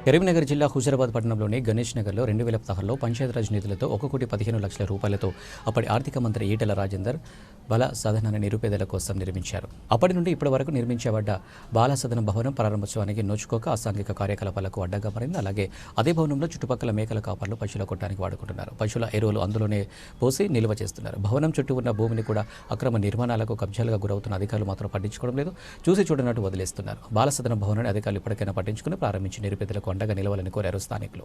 కరీంనగర్ జిల్లా హుజరాబాద్ పట్టణంలోని గణేష్ నగర్లో 2016లో పంచాయతీరాజ్ నిధులతో 1,15,00,000 రూపాయలతో అప్పటి ఆర్థిక మంత్రి ఈటెల రాజేందర్ బాల సదనాన్ని నిరుపేదల కోసం నిర్మించారు. అప్పటి నుండి ఇప్పటి వరకు నిర్మించబడ్డ బాల సదన భవనం ప్రారంభోత్సవానికి నోచుకోక అసాంఘిక కార్యకలాపాలకు అడ్డగా మారింది. అలాగే అదే భవనంలో చుట్టుపక్కల మేకల కాపర్లు పశువుల కొట్టడానికి వాడుకుంటున్నారు. పశువుల ఎరువులు అందులోనే పోసి నిల్వ చేస్తున్నారు. భవనం చుట్టూ ఉన్న భూమిని కూడా అక్రమ నిర్మాణాలకు కబ్జాలుగా గురవుతున్న అధికారులు మాత్రం పట్టించుకోవడం లేదు. చూసి చూడనట్టు వదిలేస్తున్నారు. బాల సదన భవనాన్ని అధికారులు ఇప్పటికైనా పట్టించుకుని ప్రారంభించి నిరుపేదలకు అండగా నిలవాలని కోరారు స్థానికులు.